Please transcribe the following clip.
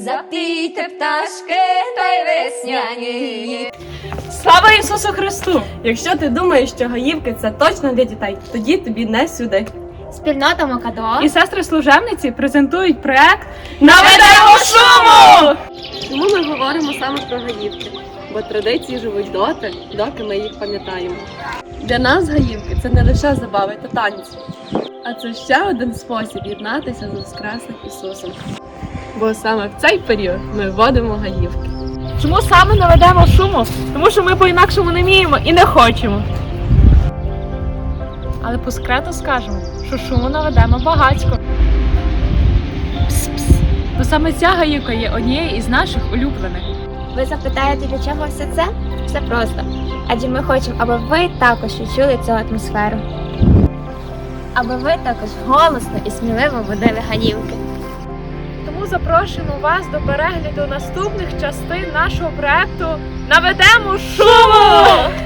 Запійте пташки та й весняні. Слава Ісусу Христу! Якщо ти думаєш, що гаївки це точно для дітей, тоді тобі не сюди. Спільнота Мокадо І сестри-служебниці презентують проект «Наведемо шуму!». Чому ми говоримо саме про гаївки? Бо традиції живуть доки ми їх пам'ятаємо. Для нас гаївки це не лише забави та танці, а це ще один спосіб єднатися з Воскресним Ісусом. Бо саме в цей період ми вводимо гаївки. Чому саме наведемо шуму? Тому що ми по-інакшому не вміємо і не хочемо. Але по секрету скажемо, що шуму наведемо багатько. Пс-пс. Бо саме ця гаївка є однією із наших улюблених. Ви запитаєте, для чого все це? Все просто. Адже ми хочемо, аби ви також відчули цю атмосферу. Аби ви також голосно і сміливо водили гаївки. Тому запрошуємо вас до перегляду наступних частин нашого проекту «Наведемо шуму!».